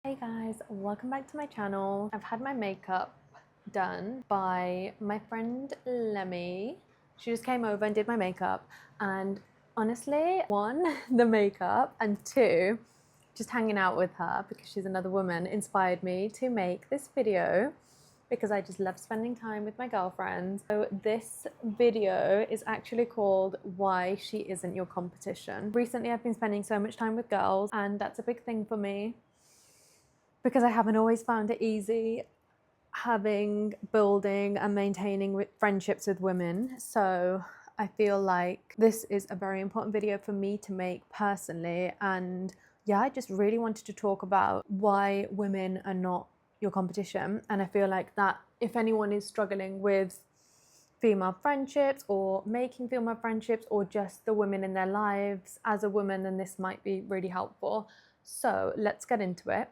Hey guys, welcome back to my channel. I've had my makeup done by my friend Lemmy. She just came over and did my makeup, and honestly, one, the makeup, and two, just hanging out with her because she's another woman inspired me to make this video because I just love spending time with my girlfriends. So this video is actually called Why She Isn't Your Competition. Recently I've been spending so much time with girls, and that's a big thing for me because I haven't always found it easy building and maintaining friendships with women. So I feel like this is a very important video for me to make personally. And yeah, I just really wanted to talk about why women are not your competition. And I feel like that if anyone is struggling with female friendships or making female friendships or just the women in their lives as a woman, then this might be really helpful. So let's get into it.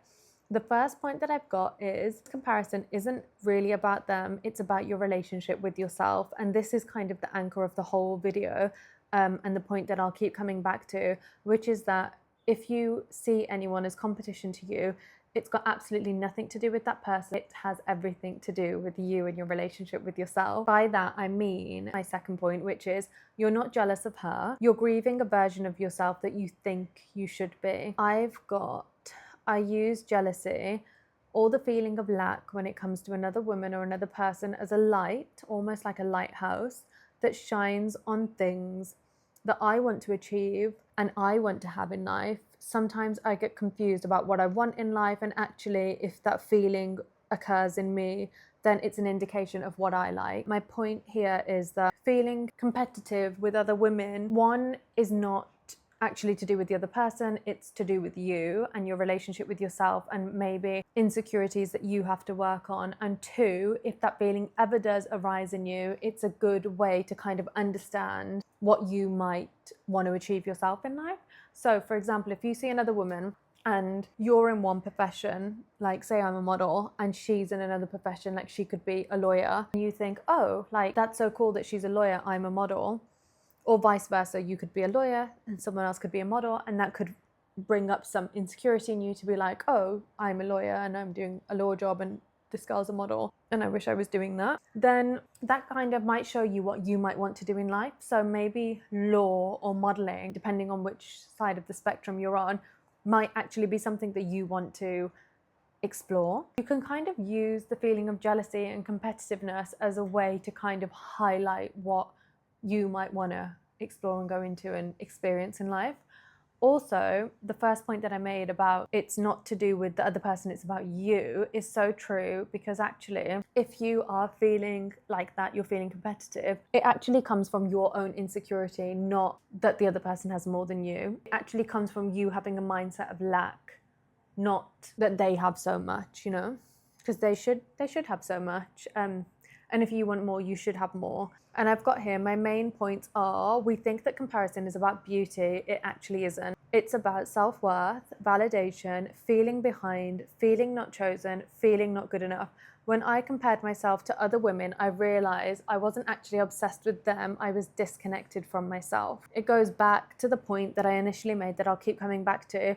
The first point that I've got is comparison isn't really about them, it's about your relationship with yourself. And this is kind of the anchor of the whole video, and the point that I'll keep coming back to, which is that if you see anyone as competition to you, it's got absolutely nothing to do with that person. It has everything to do with you and your relationship with yourself. By that, I mean my second point, which is you're not jealous of her. You're grieving a version of yourself that you think you should be. I use jealousy or the feeling of lack when it comes to another woman or another person as a light, almost like a lighthouse that shines on things that I want to achieve and I want to have in life. Sometimes I get confused about what I want in life, and actually if that feeling occurs in me, then it's an indication of what I like. My point here is that feeling competitive with other women, one, is not actually to do with the other person, it's to do with you and your relationship with yourself and maybe insecurities that you have to work on. And two, if that feeling ever does arise in you, it's a good way to kind of understand what you might want to achieve yourself in life. So for example, if you see another woman and you're in one profession, like say I'm a model and she's in another profession, like she could be a lawyer, and you think, oh, like that's so cool that she's a lawyer, I'm a model. Or vice versa, you could be a lawyer and someone else could be a model, and that could bring up some insecurity in you to be like, oh, I'm a lawyer and I'm doing a law job and this girl's a model and I wish I was doing that. Then that kind of might show you what you might want to do in life. So maybe law or modeling, depending on which side of the spectrum you're on, might actually be something that you want to explore. You can kind of use the feeling of jealousy and competitiveness as a way to kind of highlight what you might want to explore and go into and experience in life. Also, the first point that I made about it's not to do with the other person, it's about you, is so true, because actually if you are feeling like that, you're feeling competitive, it actually comes from your own insecurity, not that the other person has more than you. It actually comes from you having a mindset of lack, not that they have so much, you know, because they should have so much. And if you want more, you should have more. And I've got here, my main points are, we think that comparison is about beauty. It actually isn't. It's about self-worth, validation, feeling behind, feeling not chosen, feeling not good enough. When I compared myself to other women, I realized I wasn't actually obsessed with them. I was disconnected from myself. It goes back to the point that I initially made that I'll keep coming back to.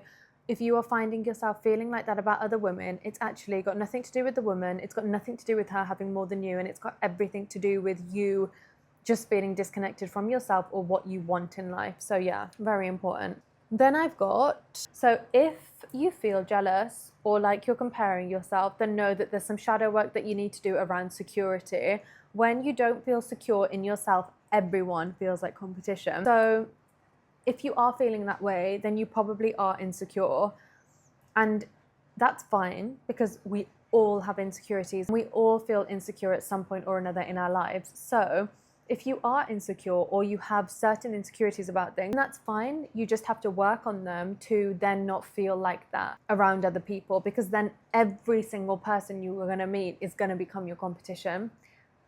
If you are finding yourself feeling like that about other women, it's actually got nothing to do with the woman. It's got nothing to do with her having more than you. And it's got everything to do with you just feeling disconnected from yourself or what you want in life. So yeah, very important. Then I've got, so if you feel jealous or like you're comparing yourself, then know that there's some shadow work that you need to do around security. When you don't feel secure in yourself, everyone feels like competition. So if you are feeling that way, then you probably are insecure. And that's fine, because we all have insecurities. We all feel insecure at some point or another in our lives. So if you are insecure or you have certain insecurities about things, that's fine. You just have to work on them to then not feel like that around other people, because then every single person you are going to meet is going to become your competition.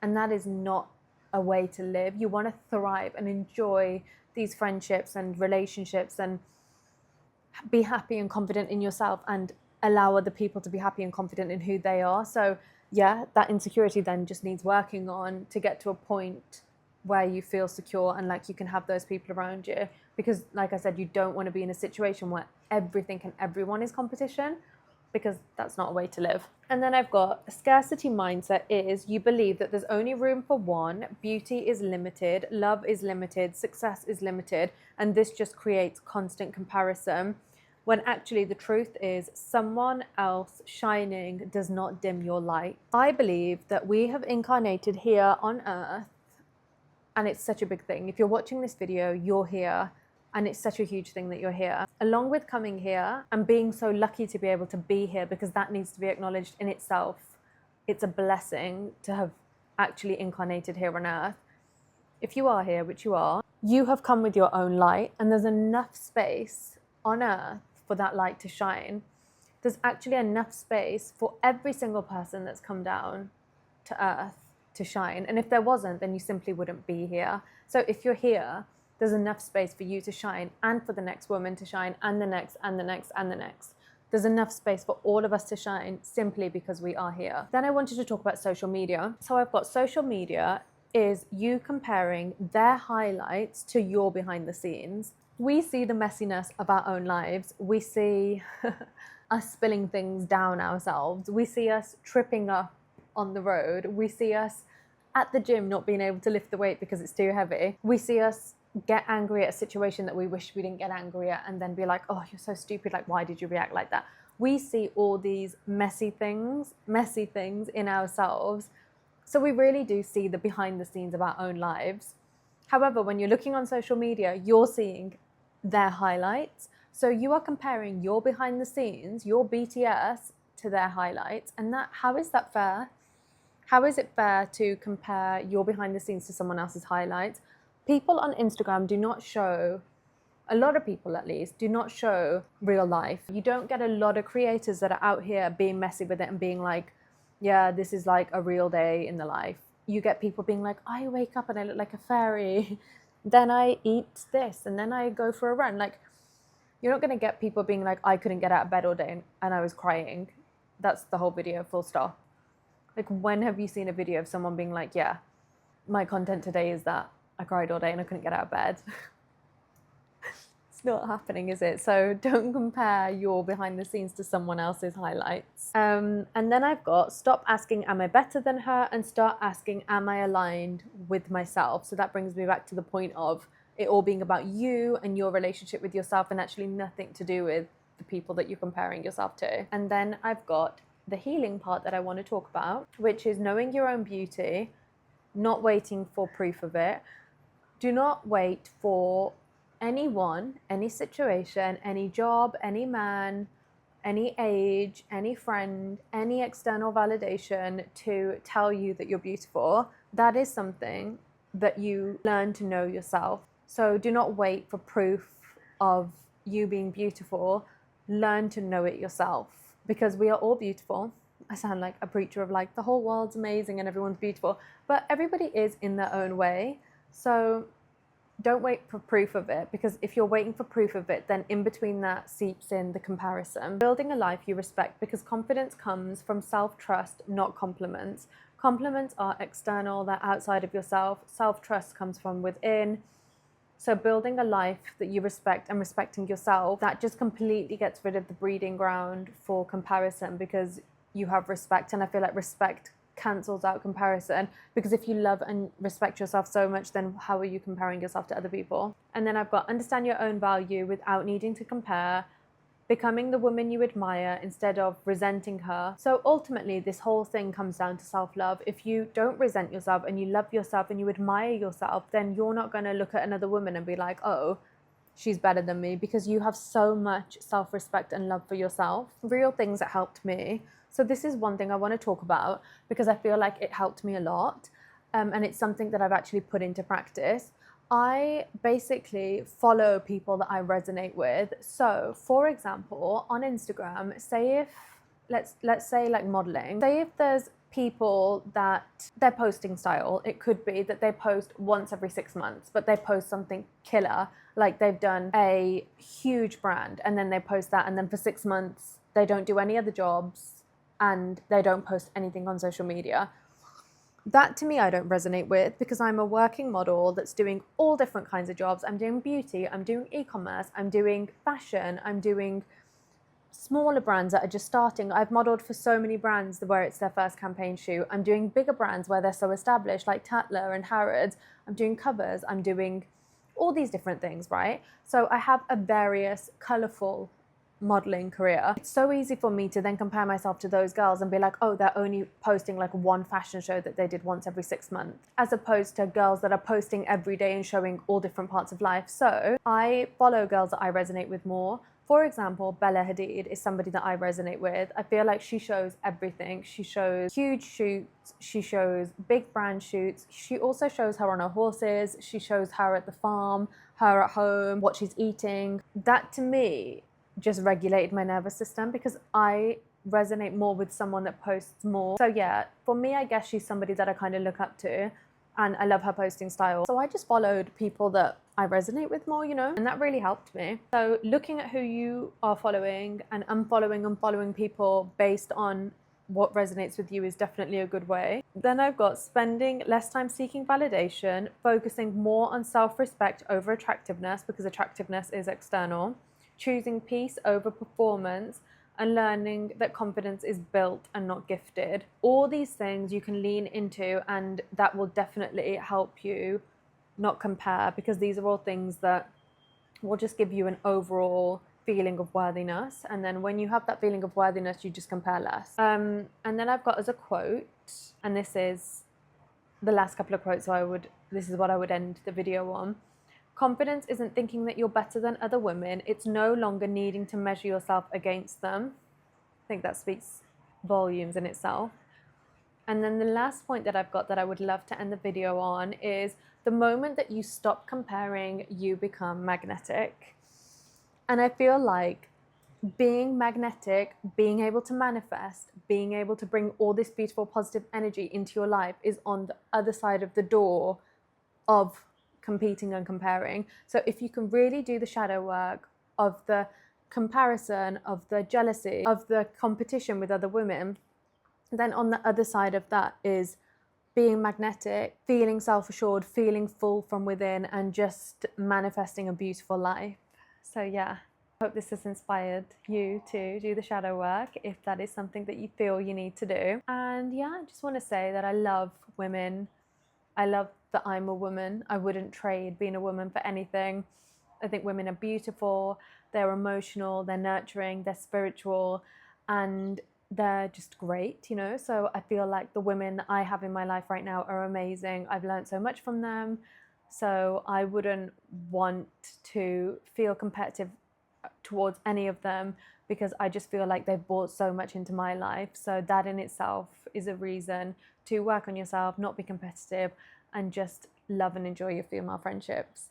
And that is not a way to live. You want to thrive and enjoy these friendships and relationships and be happy and confident in yourself and allow other people to be happy and confident in who they are. So yeah, that insecurity then just needs working on to get to a point where you feel secure and like you can have those people around you. Because like I said, you don't want to be in a situation where everything and everyone is competition. because that's not a way to live. And then I've got a scarcity mindset is you believe that there's only room for one, beauty is limited, love is limited, success is limited, and this just creates constant comparison, when actually the truth is someone else shining does not dim your light. I believe that we have incarnated here on earth, and it's such a big thing. If you're watching this video, you're here, and it's such a huge thing that you're here. Along with coming here and being so lucky to be able to be here, because that needs to be acknowledged in itself. It's a blessing to have actually incarnated here on earth. If you are here, which you are, you have come with your own light, and there's enough space on earth for that light to shine. There's actually enough space for every single person that's come down to earth to shine. And if there wasn't, then you simply wouldn't be here. So if you're here, there's enough space for you to shine, and for the next woman to shine, and the next, and the next, and the next. There's enough space for all of us to shine simply because we are here. Then I wanted to talk about social media. So I've got social media is you comparing their highlights to your behind the scenes. We see the messiness of our own lives. We see us spilling things down ourselves. We see us tripping up on the road. We see us at the gym not being able to lift the weight because it's too heavy. We see us get angry at a situation that we wish we didn't get angry at, and then be like, oh, you're so stupid, like why did you react like that? We see all these messy things in ourselves. So we really do see the behind the scenes of our own lives. However, when you're looking on social media, you're seeing their highlights. So you are comparing your behind the scenes, your BTS, to their highlights. And that, how is that fair? How is it fair to compare your behind the scenes to someone else's highlights? People on Instagram do not show, a lot of people at least, do not show real life. You don't get a lot of creators that are out here being messy with it and being like, yeah, this is like a real day in the life. You get people being like, I wake up and I look like a fairy. Then I eat this and then I go for a run. Like, you're not going to get people being like, I couldn't get out of bed all day and I was crying. That's the whole video, full stop. Like, when have you seen a video of someone being like, yeah, my content today is that I cried all day and I couldn't get out of bed? It's not happening, is it? So don't compare your behind the scenes to someone else's highlights. And then I've got stop asking, am I better than her? And start asking, am I aligned with myself? So that brings me back to the point of it all being about you and your relationship with yourself, and actually nothing to do with the people that you're comparing yourself to. And then I've got the healing part that I want to talk about, which is knowing your own beauty, not waiting for proof of it. Do not wait for anyone, any situation, any job, any man, any age, any friend, any external validation to tell you that you're beautiful. That is something that you learn to know yourself. So do not wait for proof of you being beautiful. Learn to know it yourself, because we are all beautiful. I sound like a preacher of like the whole world's amazing and everyone's beautiful, but everybody is in their own way. So don't wait for proof of it, because if you're waiting for proof of it, then in between that seeps in the comparison. Building a life you respect, because confidence comes from self-trust, not compliments. Compliments are external, they're outside of yourself. Self-trust comes from within. So building a life that you respect and respecting yourself, that just completely gets rid of the breeding ground for comparison, because you have respect. And I feel like respect cancels out comparison, because if you love and respect yourself so much, then how are you comparing yourself to other people? And then I've got understand your own value without needing to compare, becoming the woman you admire instead of resenting her. So ultimately, this whole thing comes down to self-love. If you don't resent yourself and you love yourself and you admire yourself, then you're not going to look at another woman and be like, oh, she's better than me, because you have so much self-respect and love for yourself. Real things that helped me. So this is one thing I want to talk about, because I feel like it helped me a lot. And it's something that I've actually put into practice. I basically follow people that I resonate with. So for example, on Instagram, say if, let's say like modeling, say if there's people that their posting style, it could be that they post once every 6 months, but they post something killer, like they've done a huge brand and then they post that, and then for 6 months they don't do any other jobs and they don't post anything on social media. That to me, I don't resonate with, because I'm a working model that's doing all different kinds of jobs. I'm doing beauty, I'm doing e-commerce, I'm doing fashion, I'm doing smaller brands that are just starting. I've modeled for so many brands where it's their first campaign shoot. I'm doing bigger brands where they're so established, like Tatler and Harrods. I'm doing covers. I'm doing all these different things, right? So I have a various colourful modeling career. It's so easy for me to then compare myself to those girls and be like, oh, they're only posting like one fashion show that they did once every 6 months, as opposed to girls that are posting every day and showing all different parts of life. So I follow girls that I resonate with more. For example, Bella Hadid is somebody that I resonate with. I feel like she shows everything. She shows huge shoots. She shows big brand shoots. She also shows her on her horses. She shows her at the farm, her at home, what she's eating. That to me just regulated my nervous system, because I resonate more with someone that posts more. So yeah, for me, I guess she's somebody that I kind of look up to, and I love her posting style. So I just followed people that I resonate with more, you know, and that really helped me. So looking at who you are following and unfollowing and following people based on what resonates with you is definitely a good way. Then I've got spending less time seeking validation, focusing more on self-respect over attractiveness, because attractiveness is external, choosing peace over performance, and learning that confidence is built and not gifted. All these things you can lean into, and that will definitely help you not compare, because these are all things that will just give you an overall feeling of worthiness. And then when you have that feeling of worthiness, you just compare less. And then I've got as a quote, and this is the last couple of quotes, so this is what I would end the video on. Confidence isn't thinking that you're better than other women. It's no longer needing to measure yourself against them. I think that speaks volumes in itself. And then the last point that I've got that I would love to end the video on is, the moment that you stop comparing, you become magnetic. And I feel like being magnetic, being able to manifest, being able to bring all this beautiful positive energy into your life is on the other side of the door of competing and comparing. So if you can really do the shadow work of the comparison, of the jealousy, of the competition with other women, then on the other side of that is being magnetic, feeling self-assured, feeling full from within, and just manifesting a beautiful life. So yeah, I hope this has inspired you to do the shadow work if that is something that you feel you need to do. And yeah, I just want to say that I love women. I love that I'm a woman. I wouldn't trade being a woman for anything. I think women are beautiful, they're emotional, they're nurturing, they're spiritual, and they're just great, you know. So I feel like the women that I have in my life right now are amazing. I've learned so much from them. So I wouldn't want to feel competitive towards any of them, because I just feel like they've brought so much into my life. So that in itself is a reason to work on yourself, not be competitive, and just love and enjoy your female friendships.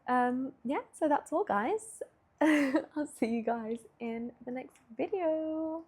Yeah, so that's all, guys. I'll see you guys in the next video.